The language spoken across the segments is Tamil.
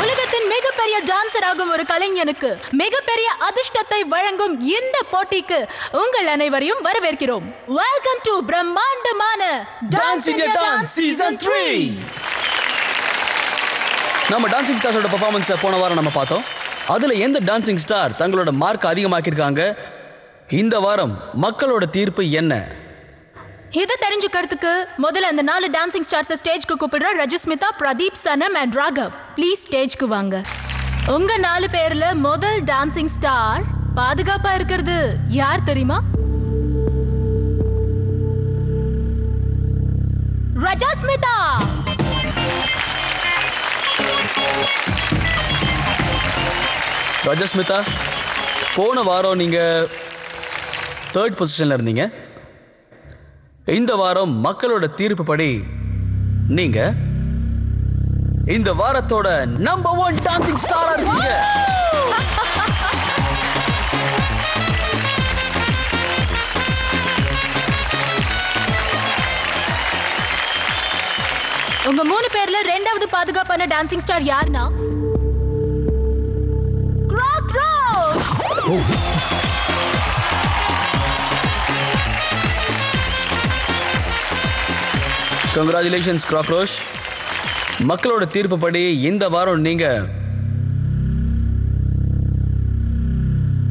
உலகத்தின் மிகப்பெரிய டான்சர் ஆகும் ஒரு கலைஞனுக்கு மிகப்பெரிய அதிர்ஷ்டத்தை வழங்கும் இந்த போட்டிக்கு உங்கள் அனைவரையும் வரவேற்கிறோம். வெல்கம் டு பிரம்மாண்டமான டான்ஸ் இந்தியா டான்ஸ் சீசன் 3. நம்ம டான்சிங் ஸ்டார்ஸோட பெர்ஃபார்மன்ஸை போன வாரம் நம்ம பார்த்தோம். அதுல எந்த டான்சிங் ஸ்டார் தங்களோட மார்க் அதிகமாக்கியிருக்காங்க, இந்த வாரம் மக்களோட தீர்ப்பு என்ன? இதை தெரிஞ்சுக்கிறதுக்கு முதல்ல அந்த 4 டான்சிங் ஸ்டார்ஸை ஸ்டேஜ்க்கு கூப்பிடுற ரஜஸ்மிதா, பிரதீப், சனம் அண்ட் ராகவ். ப்ளீஸ் ஸ்டேஜ்க்கு வாங்க. உங்க 4 பேர்ல முதல் டான்சிங் ஸ்டார் பாதுகாப்பா இருக்கிறது யார் தெரியுமா? ரஜஸ்மிதா. ரஜஸ்மிதா, போன வாரம் நீங்க 3rd பொசிஷன்ல இருந்தீங்க. இந்த வாரம் மக்களோட தீர்ப்பு படி நீங்க இந்த வாரத்தோட நம்பர் 1 டான்சிங் ஸ்டாரா இருக்கீங்க. உங்க 3 பேர்ல 2வது பாதுகாப்பான டான்சிங் ஸ்டார் யாருன்னா கங்க்ராச்சுலேஷன்ஸ் கிராக்ரோஷ். மக்களோட தீர்ப்பு படி இந்த வாரம் நீங்க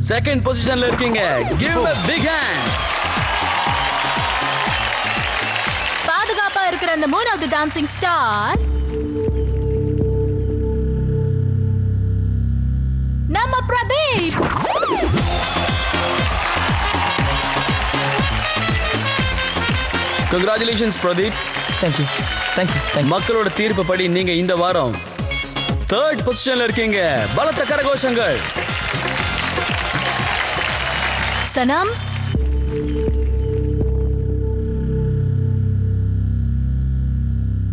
2nd பொசிஷன்ல இருக்கீங்க. Give a big hand. பாதுகாப்பா இருக்கிற அந்த 3வது டான்சிங் ஸ்டார் நம்ம பிரதீப். கங்க்ராச்சுலேஷன்ஸ் பிரதீப். தேங்க்யூ. மக்களோட தீர்ப்பு படி நீங்க இந்த வாரம் 3rd பொசிஷன்ல இருக்கீங்க. பலத்த கரகோஷங்கள். சனம்,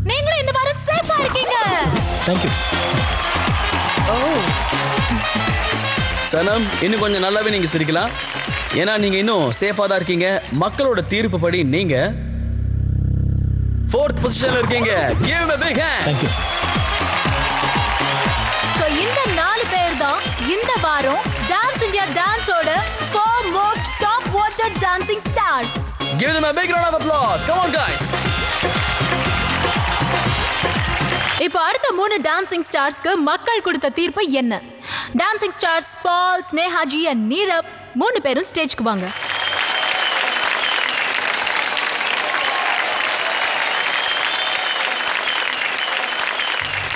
நீங்களும் இந்த வாரம் சேஃபா இருக்கீங்க. தேங்க்யூ. சனம், இன்னும் கொஞ்சம் நல்லாவே நீங்க சிரிக்கலாம். ஏன்னா நீங்க இன்னும் சேஃபா தான் இருக்கீங்க. மக்களோட தீர்ப்பு படி நீங்க 4th பொசிஷன்ல இருக்கீங்க. Give him a big hand. Thank you. So இந்த 4 பேர் தான் இந்த வாரம் dance India டான்ஸோட 4 most top voted dancing stars. Give them a big round of applause. Come on guys. இப்போ அடுத்த 3 டான்சிங் ஸ்டார்ஸ்க்கு மக்கள் கொடுத்த தீர்ப்பு என்ன? Dancing stars Paul, Snehaji and Neerav 3 பேரும் ஸ்டேஜ்க்கு வாங்க.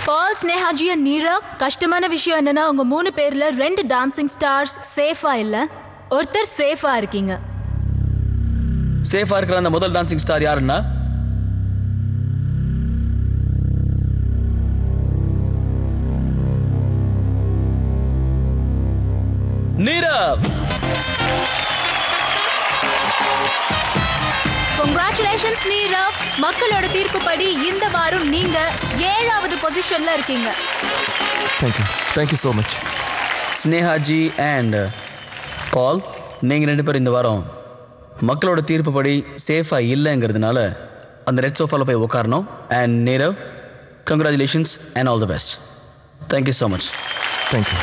பால், ஸ்னேஹாஜி and நீரவ், கஷ்டமான விஷயம் என்னன்னா உங்க 3 பேர்ல 2 டான்சிங் ஸ்டார்ஸ் சேஃபா இல்ல, ஒருத்தர் சேஃபா இருக்கீங்க. சேஃபா இருக்கிற அந்த முதல் டான்சிங் ஸ்டார் யாருன்னா நீரவ். Congratulations நீரவ். மக்களோட தீர்ப்பு படி இந்த வாரம் நீங்க 7வது பொசிஷன்ல இருக்கீங்க. Thank you so much. Snehaji and Paul, நீங்க 2 பேரும் இந்த வாரம் மக்களோட தீர்ப்பு படி சேஃபா இல்லைங்கிறதுனால அந்த ரெட் சோஃபால போய் உட்காரணும். And Nirav, congratulations and all the best. Thank you so much. Thank you.